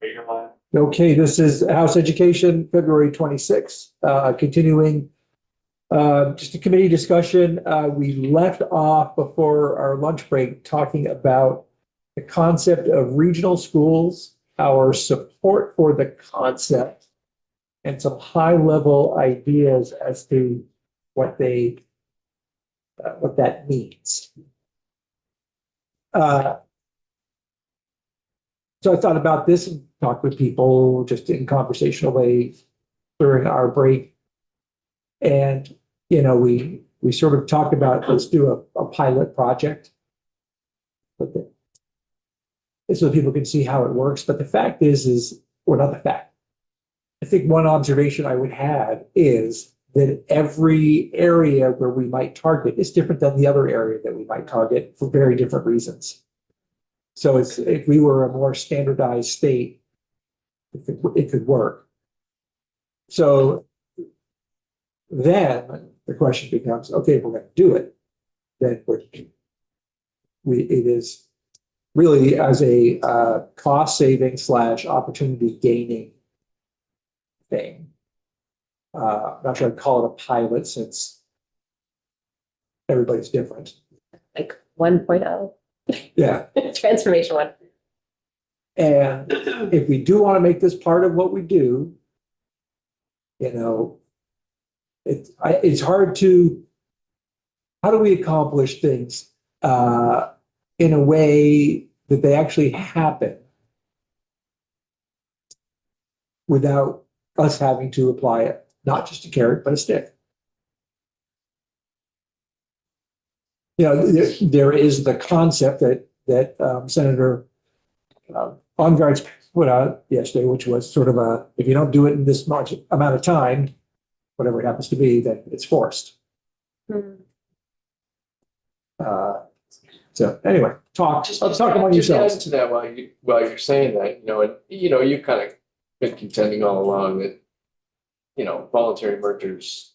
Okay, this is House Education, February 26th, continuing just a committee discussion. We left off before our lunch break talking about the concept of regional schools, our support for the concept, and some high-level ideas as to what that means. So I thought about this and talked with people just in conversational way during our break. And, we sort of talked about, let's do a pilot project. So people can see how it works. But the fact is, or not the fact. I think one observation I would have is that every area where we might target is different than the other area that we might target for very different reasons. So if we were a more standardized state, it could work. So then the question becomes, okay, if we're going to do it, then it is really as a cost saving / opportunity gaining thing. I'm not sure I'd call it a pilot since everybody's different. Like 1.0. Yeah. Transformation 1. And if we do want to make this part of what we do, it's hard to, how do we accomplish things in a way that they actually happen without us having to apply it, not just a carrot, but a stick? There is the concept that Senator Baumgart's put out yesterday, which was sort of if you don't do it in this much amount of time, whatever it happens to be, then it's forced. Hmm. So anyway, let's talk among yourselves. Add to that while you're saying that, you've kind of been contending all along that, voluntary mergers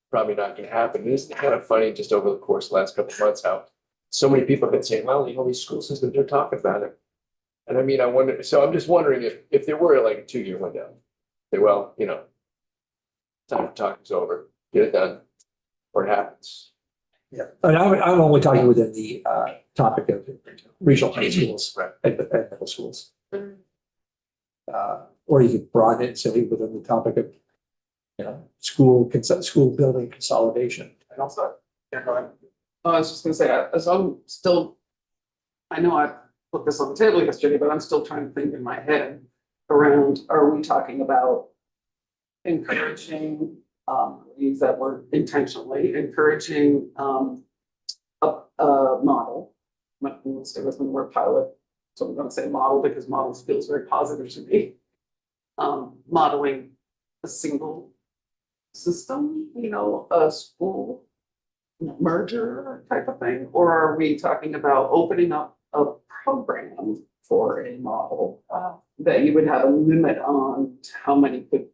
probably not going to happen. It's kind of funny just over the course of the last couple of months how so many people have been saying, well, these school systems are talking about it. And I mean, I'm just wondering if there were like a 2-year window, say, well, time for talk is over, get it done, or it happens. Yeah, and I'm only talking within the topic of regional high schools, Right. and middle schools. Or you could broaden it and say within the topic of, school building consolidation. And also, go ahead. I was just gonna say, I know I put this on the table yesterday, but I'm still trying to think in my head around, are we talking about encouraging, use that word intentionally, encouraging a model. Let's stay with the word pilot. So I'm gonna say model because models feels very positive to me. Modeling a single system, a school merger type of thing, or are we talking about opening up a program for a model that you would have a limit on how many could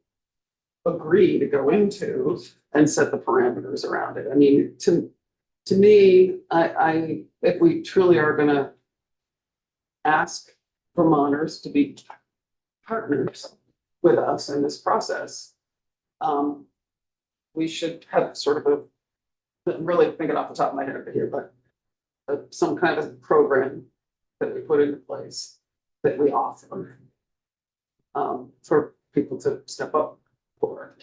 agree to go into and set the parameters around it? I mean, to me, I if we truly are going to ask Vermonters to be partners with us in this process, we should have sort of really thinking off the top of my head over here, but some kind of program that we put into place that we offer for people to step up for.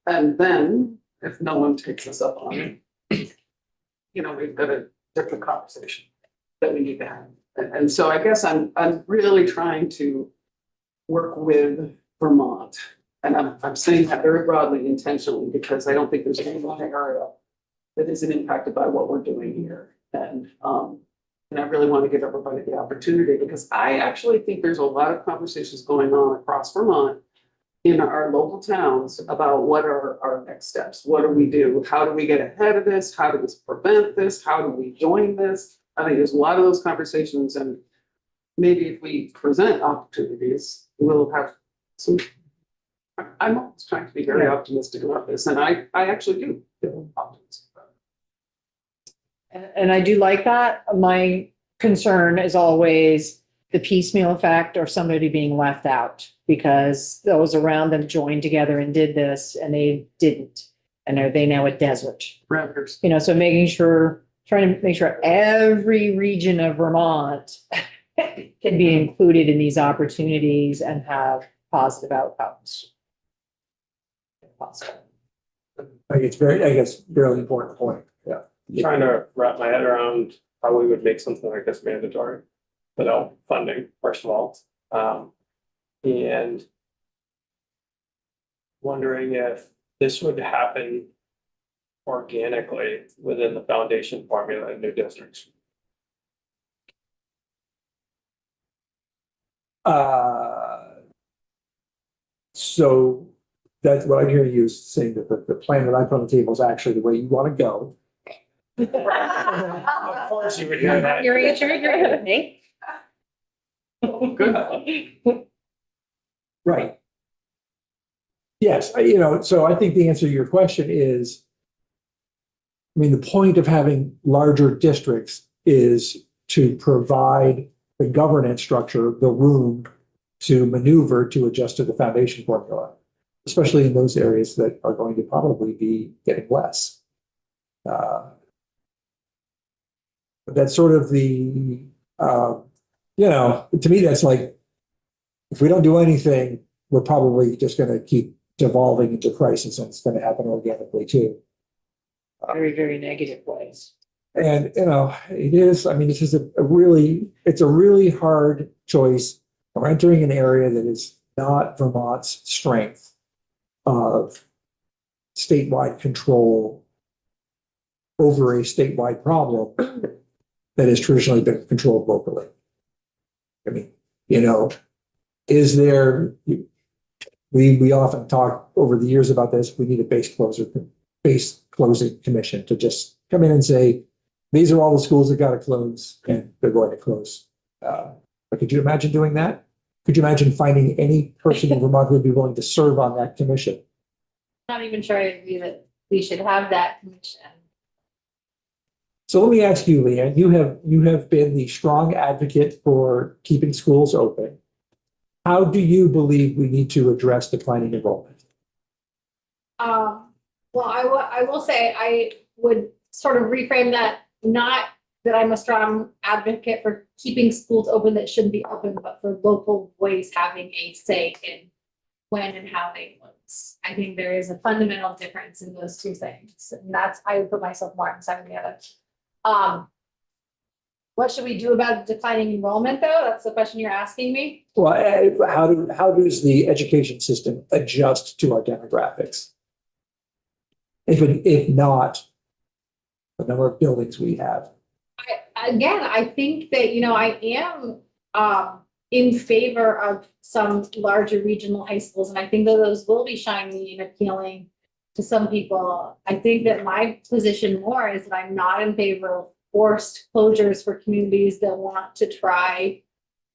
And then if no one takes us up on it, we've got a different conversation that we need to have. And so I guess I'm really trying to work with Vermont. And I'm saying that very broadly, intentionally, because I don't think there's any one area that isn't impacted by what we're doing here. And I really want to give everybody the opportunity, because I actually think there's a lot of conversations going on across Vermont in our local towns about what are our next steps. What do we do? How do we get ahead of this? How do we prevent this? How do we join this? I think there's a lot of those conversations, and maybe if we present opportunities, we'll have some. I'm always trying to be very optimistic about this, and I actually do feel optimistic about it. And I do like that. My concern is always the piecemeal effect or somebody being left out because those around them joined together and did this and they didn't. And are they now a desert? Parameters. You know, so making sure, trying to make sure every region of Vermont can be included in these opportunities and have positive outcomes. If possible. I think it's very, I guess, really important point. Yeah. Trying to wrap my head around how we would make something like this mandatory without funding, first of all. And wondering if this would happen organically within the foundation formula in new districts. So that's what I'm hearing you saying that the plan that I put on the table is actually the way you want to go. Of course you would hear that. You're with me. Good. Right. Yes, you know, so I think the answer to your question is, I mean, the point of having larger districts is to provide the governance structure, the room to maneuver to adjust to the foundation formula, especially in those areas that are going to probably be getting less. But that's sort of the, you know, to me, that's like, if we don't do anything, we're probably just going to keep devolving into crisis, and it's going to happen organically too. Very, very negative ways. And, you know, it is, I mean, this is a really, it's a really hard choice. We're entering an area that is not Vermont's strength of statewide control over a statewide problem that has traditionally been controlled locally. I mean, you know, is there, we often talk over the years about this, we need a base closing commission to just come in and say, these are all the schools that got to close and they're going to close. But could you imagine doing that? Could you imagine finding any person in Vermont who would be willing to serve on that commission? Not even sure I agree that we should have that commission. So let me ask you, Leanne, you have been the strong advocate for keeping schools open. How do you believe we need to address declining enrollment? Well, I will say I would sort of reframe that, not that I'm a strong advocate for keeping schools open that shouldn't be open, but for local boys having a say in when and how they close. I think there is a fundamental difference in those two things. And that's, I would put myself more on the side of the other. What should we do about declining enrollment though? That's the question you're asking me. Well, how does the education system adjust to our demographics? If not, the number of buildings we have. I think that, you know, I am in favor of some larger regional high schools, and I think that those will be shiny and appealing to some people. I think that my position more is that I'm not in favor of forced closures for communities that want to try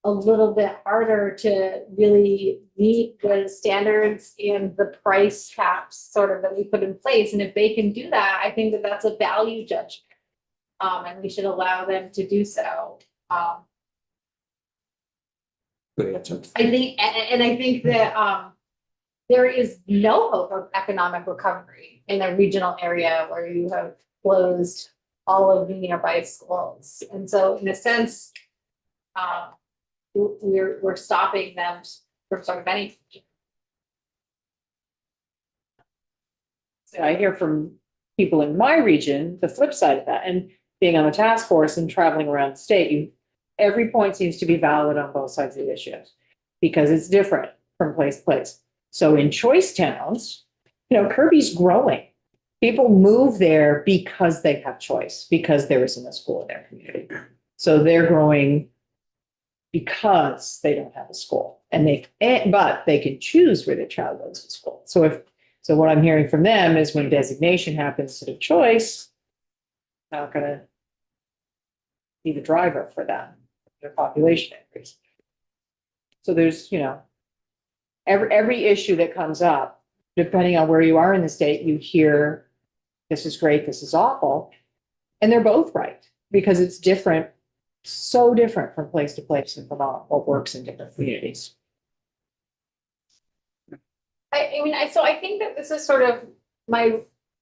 a little bit harder to really meet the standards and the price caps sort of that we put in place. And if they can do that, I think that that's a value judgment. And we should allow them to do so. Good answer. I think, and I think that there is no hope of economic recovery in a regional area where you have closed all of the nearby schools. And so in a sense, we're stopping them from sort of any. So I hear from people in my region, the flip side of that, and being on the task force and traveling around the state, every point seems to be valid on both sides of the issue because it's different from place to place. So in choice towns, you know, Kirby's growing. People move there because they have choice, because there isn't a school in their community. So they're growing because they don't have a school, but they can choose where their child goes to school. So what I'm hearing from them is when designation happens instead of choice, not going to be the driver for them, their population increase. So there's, you know, every issue that comes up, depending on where you are in the state, you hear, this is great, this is awful. And they're both right because it's different so different from place to place in Vermont, what works in different communities. So I think that this is sort of my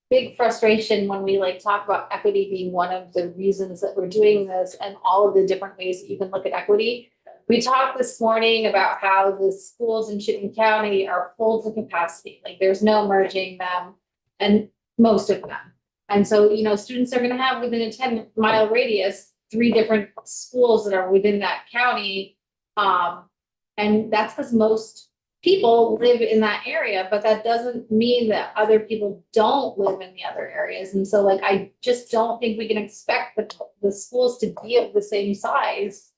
big frustration when we like talk about equity being one of the reasons that we're doing this and all of the different ways that you can look at equity. We talked this morning about how the schools in Chittenden County are full to capacity, like there's no merging them and most of them. And so, you know, students are gonna have within a 10-mile radius, 3 different schools that are within that county. And that's because most people live in that area, but that doesn't mean that other people don't live in the other areas. And so like, I just don't think we can expect the schools to be of the same size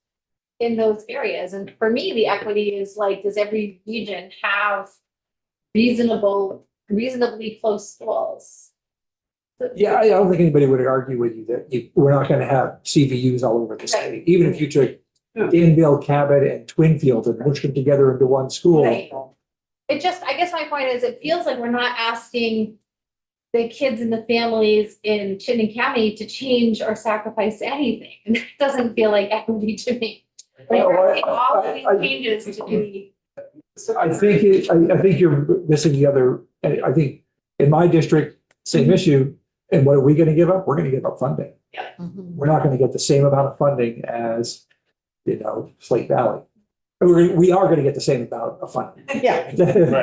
in those areas. And for me, the equity is like, does every region have reasonably close schools? Yeah, I don't think anybody would argue with you that we're not gonna have CVUs all over the state, even if you took Danville, Cabot, and Twinfield and pushed them together into one school. Right. It just, I guess my point is, it feels like we're not asking the kids and the families in Chittenden County to change or sacrifice anything. And it doesn't feel like equity to me. Like, we're making all of these changes to be. I think you're missing the other, I think in my district, same issue. And what are we gonna give up? We're gonna give up funding. We're not gonna get the same amount of funding as, you know, Slate Valley. We are gonna get the same amount of funding. Yeah.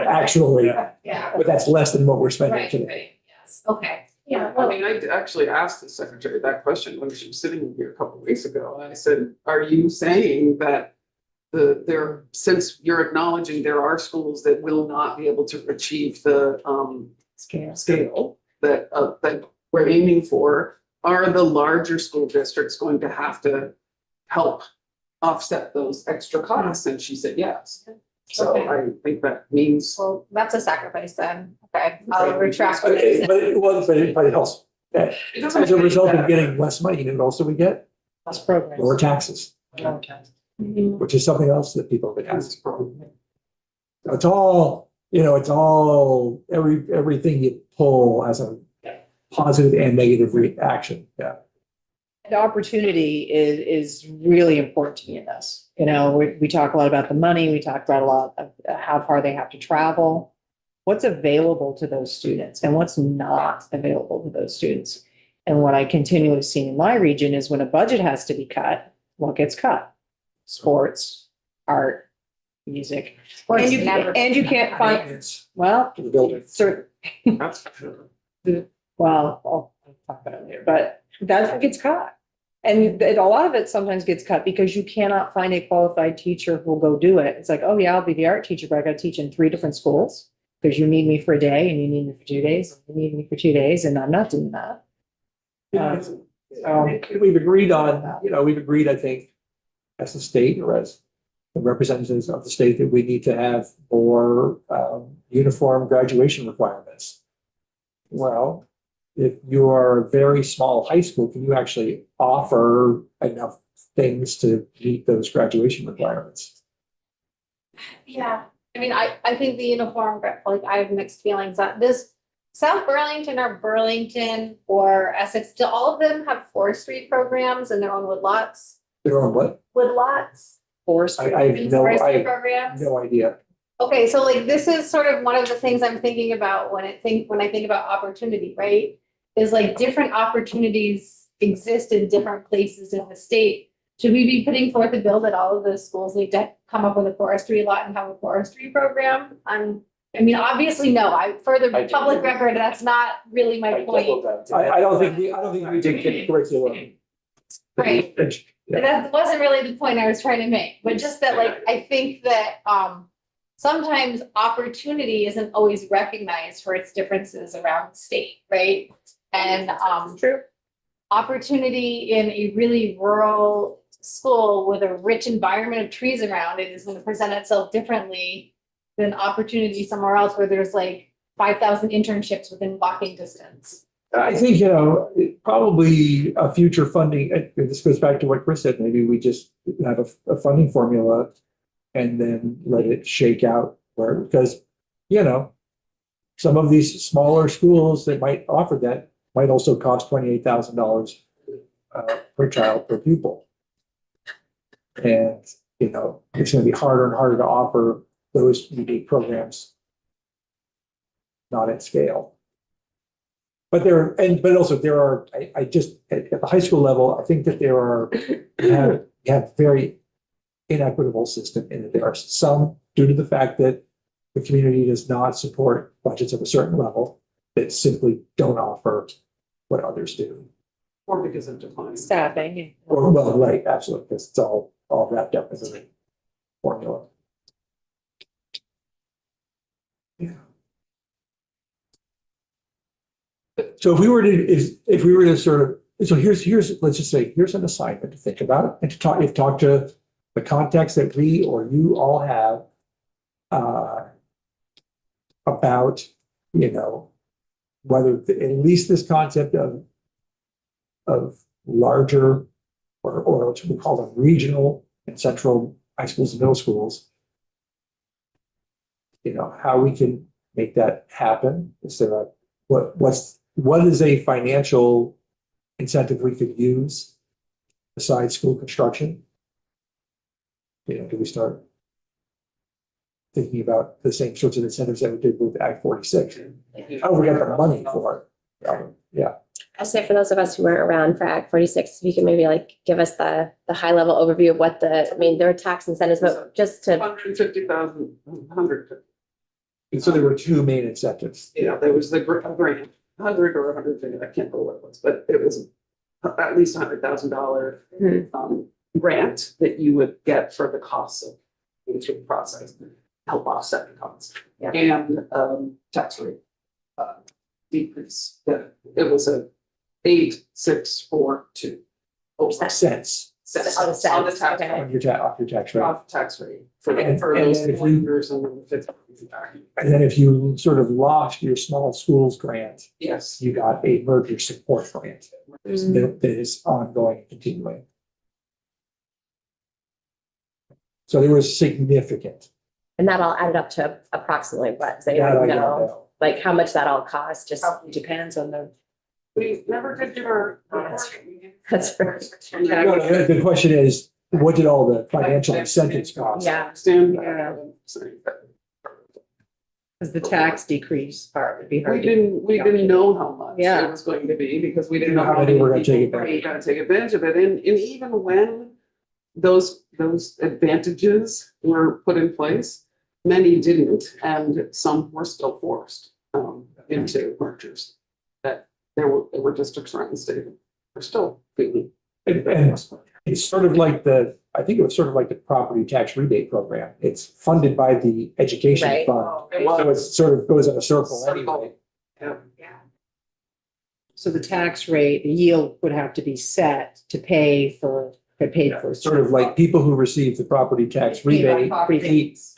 Actually, Yeah. but that's less than what we're spending Right, today. right, yes, okay. Yeah, I mean, I actually asked the secretary that question when she was sitting here a couple of weeks ago. I said, are you saying that since you're acknowledging there are schools that will not be able to achieve the scale that we're aiming for, are the larger school districts going to have to help offset those extra costs? And she said, yes. So Okay. I think that means. well, that's a sacrifice then. Okay, I'll retract. But what I said. it also, as a result of getting less money, you know what also we get? Less programs. Lower taxes, Mhm. which is something else that people have been asking for. It's all, you know, it's all, everything you pull has a positive and negative reaction, yeah. The opportunity is really important to me in this. You know, we talk a lot about the money, we talk about a lot of how far they have to travel. What's available to those students and what's not available to those students. And what I continually see in my region is when a budget has to be cut, what gets cut? Sports, art, music. Sports And you, never- and you can't find, Maintenance well, to the building. certain, That's well, I'll talk about it later, but that's what gets cut. And a lot of it sometimes gets cut because you cannot find a qualified teacher who will go do it. It's like, oh yeah, I'll be the art teacher, but I gotta teach in 3 different schools. Because you need me for a day and you need me for 2 days, and you need me for 2 days, and I'm not doing that. We've agreed on, you know, we've agreed, I think, as a state or as the representatives of the state, that we need to have more uniform graduation requirements. Well, if you are a very small high school, can you actually offer enough things to meet those graduation requirements? Yeah, I mean, I think the uniform, like, I have mixed feelings on this. South Burlington or Burlington or Essex, do all of them have forestry programs in their own woodlots? They're on what? Woodlots? Forestry. I have no, I Forestry have programs? no idea. Okay, so like, this is sort of one of the things I'm thinking about when I think about opportunity, right? Is like different opportunities exist in different places in the state. Should we be putting forth a bill that all of the schools need to come up with a forestry lot and have a forestry program? I mean, obviously, no, for the I- public record, that's not really my point. I don't think we did curriculum. Right. Yeah. That wasn't really the point I was trying to make, but just that, like, I think that, sometimes opportunity isn't always recognized for its differences around the state, right? And, True. opportunity in a really rural school with a rich environment of trees around it is gonna present itself differently than opportunity somewhere else where there's like 5,000 internships within walking distance. I think, you know, probably a future funding, this goes back to what Chris said, maybe we just have a funding formula and then let it shake out where, because, you know, some of these smaller schools that might offer that might also cost $28,000 per child per pupil. And, you know, it's gonna be harder and harder to offer those unique programs. Not at scale. But but also there are, I just, at the high school level, I think that there are, have very inequitable system in that there are some, due to the fact that the community does not support budgets of a certain level, that simply don't offer what others do. Or because of decline. Staffing. Or, well, right, absolutely, because it's all wrapped up as a formula. Yeah. So if we were to sort of, so here's, let's just say, here's an assignment to think about and to talk to the context that we or you all have about, you know, whether at least this concept of larger or what we call them regional and central high schools and middle schools, you know, how we can make that happen. Is there a, what is a financial incentive we could use besides school construction? You know, do we start thinking about the same sorts of incentives that we did with Act 46? How we got the money for it? Yeah. I say for those of us who weren't around for Act 46, if you can maybe like give us the high level overview of what I mean, there are tax incentives, but just to, 150,000, 100. And so there were two main incentives. Yeah, there was the grant, 100 or 150, I can't remember what it was, but it was at least $100,000 grant that you would get for the costs of going through the process, help offset the costs. Yeah. And tax rate decrease. It was a 8,642. Cents Cents Oh, on the cents, tax okay. rate, off your tax rate. off tax rate for And those if 4 you- years and then the 50. And then if you sort of lost your small schools grant, Yes. you got a merger support grant that is ongoing and continuing. So there was significant. and that all added up to approximately what, they That I don't don't know, know. like how much that all cost, just, Probably depends on the. We never did do our. that's for, No, no, the question is, what did all the financial incentives cost? yeah. Stand. Yeah. Because the tax decrease part would be hard. We didn't know how much Yeah. it was going to be because we didn't Didn't know know how how many many were gonna take people were advantage. gonna take advantage of it. And even when those advantages were put in place, many didn't, and some were still forced into mergers. That there were districts around the state that were still feeling. And it's sort of like I think it was sort of like the property tax rebate program. It's funded by the education Right. fund. It So it was. sort of goes in a circle Circle. anyway. Yeah. So the tax rate, the yield would have to be set to pay for. It's sort of like people who receive the property tax rebate,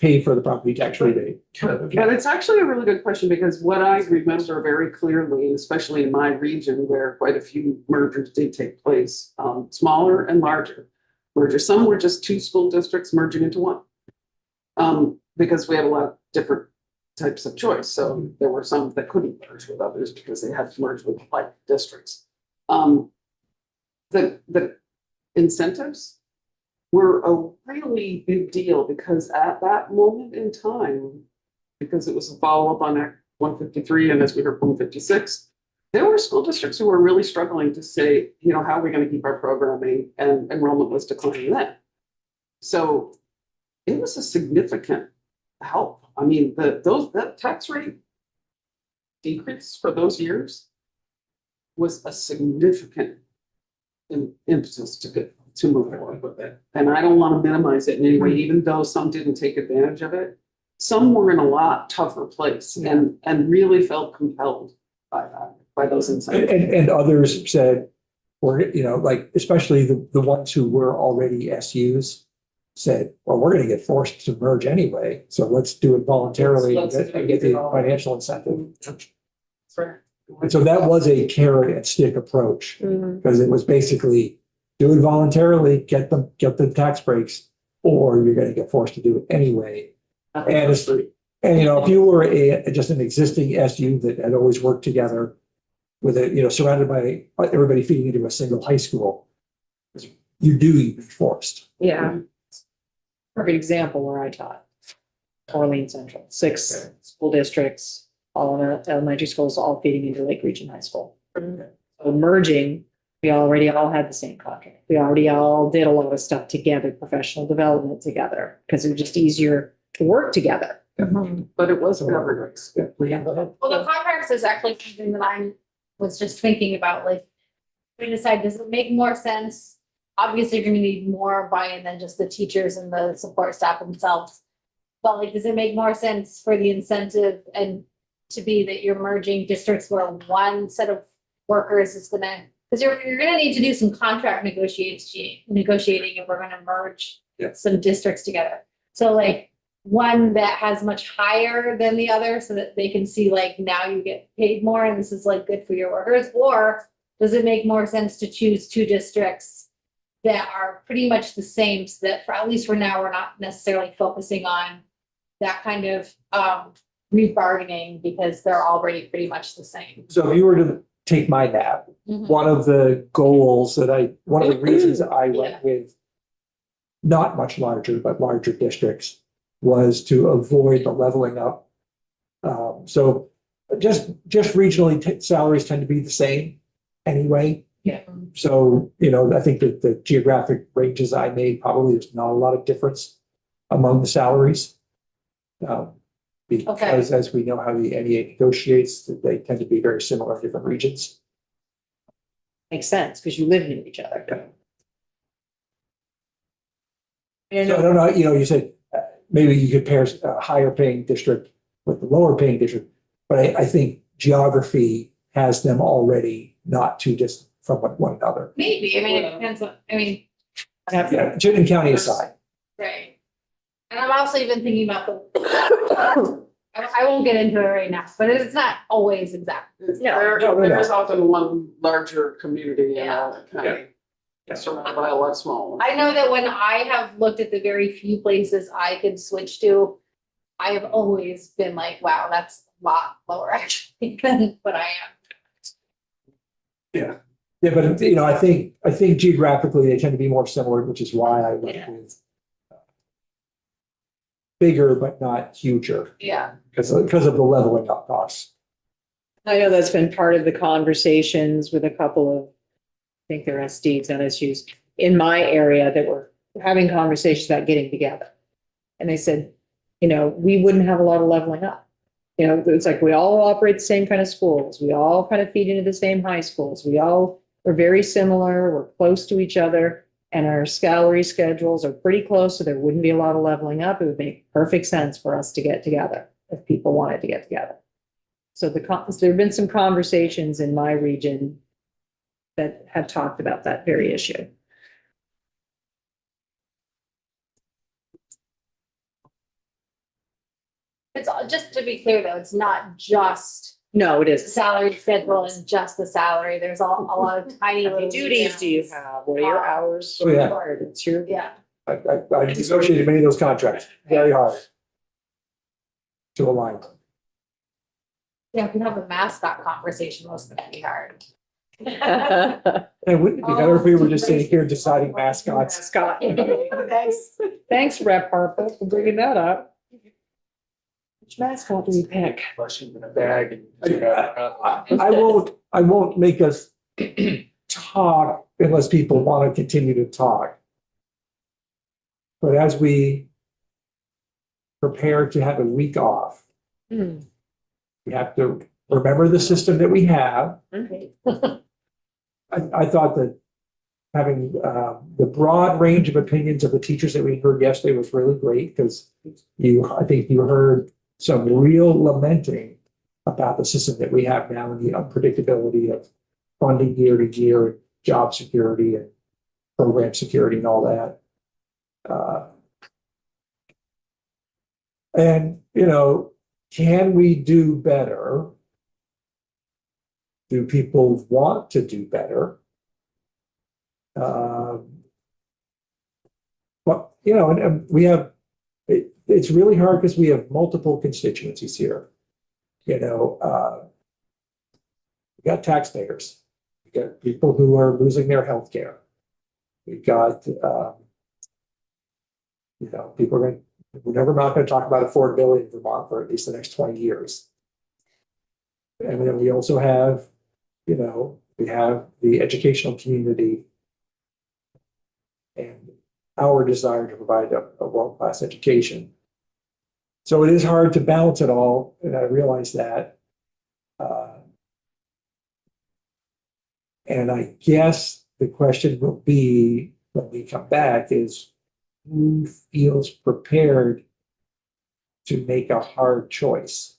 pay for the property tax rebate. And it's actually a really good question because what I remember very clearly, especially in my region where quite a few mergers did take place, smaller and larger mergers. Some were just two school districts merging into one. Because we have a lot of different types of choice. So there were some that couldn't merge with others because they had to merge with like districts. The incentives were a really big deal because at that moment in time, because it was a follow-up on Act 153 and as we heard 156, there were school districts who were really struggling to say, you know, how are we going to keep our programming, and enrollment was declining then. So it was a significant help. I mean, that tax rate decrease for those years was a significant impetus to move forward with it. And I don't want to minimize it in any way, even though some didn't take advantage of it. Some were in a lot tougher place and really felt compelled by that, by those incentives. And others said, or, you know, like, especially the ones who were already SUs said, well, we're gonna get forced to merge anyway, so let's do it voluntarily and get the financial incentive. That's right. And so that was a carrot and stick approach, because it was basically do it voluntarily, get the tax breaks, or you're gonna get forced to do it anyway. And you know, if you were just an existing SU that had always worked together with it, you know, surrounded by everybody feeding into a single high school, it's you do be forced. Yeah. Perfect example where I taught. Orleans Central, 6 school districts, all in elementary schools, all feeding into Lake Region High School. So merging, we already all had the same contract. We already all did a lot of stuff together, professional development together, because it was just easier to work together. But it was governance. Yeah. Well, the contracts is actually something that I was just thinking about, like, we decide, does it make more sense? Obviously, you're gonna need more buy-in than just the teachers and the support staff themselves. But like, does it make more sense for the incentive and to be that you're merging districts where one set of workers is gonna, because you're gonna need to do some contract negotiating if we're gonna merge Yeah. some districts together. So like, one that has much higher than the other so that they can see like, now you get paid more and this is like good for your workers? Or does it make more sense to choose 2 districts that are pretty much the same so that for, at least for now, we're not necessarily focusing on that kind of rebargaining because they're already pretty much the same. So if you were to take my map, one of the goals one of the reasons I Yeah. went with not much larger, but larger districts was to avoid the leveling up. So just regionally, salaries tend to be the same anyway. Yeah. So, I think that the geographic ranges I made, probably there's not a lot of difference among the salaries. Because as we know how the NEA negotiates, they tend to be very similar in different regions. Makes sense, because you live near each other. And So I don't know, you said maybe you could pair a higher paying district with the lower paying district, but I think geography has them already not too distant from one another. Maybe, I mean, it depends on, Yeah, Chittenden County aside. right. And I'm also even thinking about I won't get into it right now, but it's not always exact. There is often one larger community in Yeah. a county. Surrounded by a lot of small ones. I know that when I have looked at the very few places I could switch to, I have always been like, wow, that's a lot lower actually than what I am. Yeah, but I think geographically they tend to be more similar, which is why I went Yeah. with bigger but not huger Yeah. because of the leveling up costs. I know that's been part of the conversations with a couple of, I think they're SDs, NSUs, in my area that were having conversations about getting together. And they said, we wouldn't have a lot of leveling up. It's like we all operate the same kind of schools. We all kind of feed into the same high schools. We all are very similar. We're close to each other. And our salary schedules are pretty close, so there wouldn't be a lot of leveling up. It would make perfect sense for us to get together if people wanted to get together. So there have been some conversations in my region that have talked about that very issue. It's just to be clear though, it's not just No, it the is. salary schedule and just the salary. There's a lot of tiny How many little. duties do you details. have? What are your hours Oh, yeah. required? It's your. Yeah. I negotiated many of those contracts very hard to align. Yeah, if we have a mascot conversation, most of it would be hard. And wouldn't it be better if we were just sitting here deciding mascots? Scott. Thanks, Rep Harper, for bringing that up. Which mascot do we pick? Flushing in a bag and. I won't make us talk unless people want to continue to talk. But as we prepare to have a week off, Hmm. we have to remember the system that we have. I thought that having the broad range of opinions of the teachers that we heard yesterday was really great because I think you heard some real lamenting about the system that we have now and the unpredictability of funding year to year, job security and program security and all that. And, can we do better? Do people want to do better? But, and we have, it's really hard because we have multiple constituencies here. We got taxpayers. We got people who are losing their health care. We've got, people are going, we're never not going to talk about affordability in Vermont for at least the next 20 years. And then we also have, we have the educational community and our desire to provide a world-class education. So it is hard to balance it all, and I realize that. And I guess the question will be, when we come back, is who feels prepared to make a hard choice?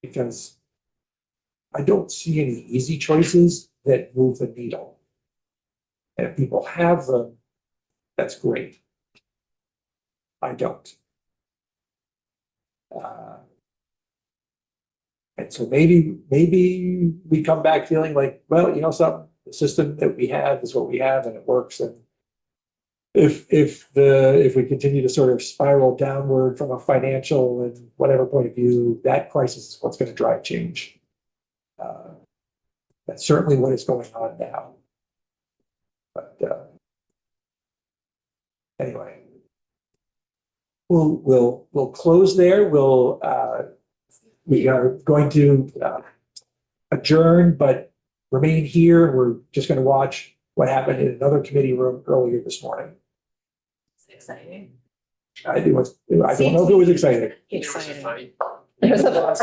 Because I don't see any easy choices that move the needle. And if people have them, that's great. I don't. And so maybe we come back feeling like, well, something, the system that we have is what we have and it works. And if we continue to sort of spiral downward from a financial and whatever point of view, that crisis is what's going to drive change. That's certainly what is going on now. But anyway, we'll close there. We are going to adjourn, but remain here. We're just going to watch what happened in another committee room earlier this morning. It's exciting. I don't know if it was exciting. It was a fight. There's a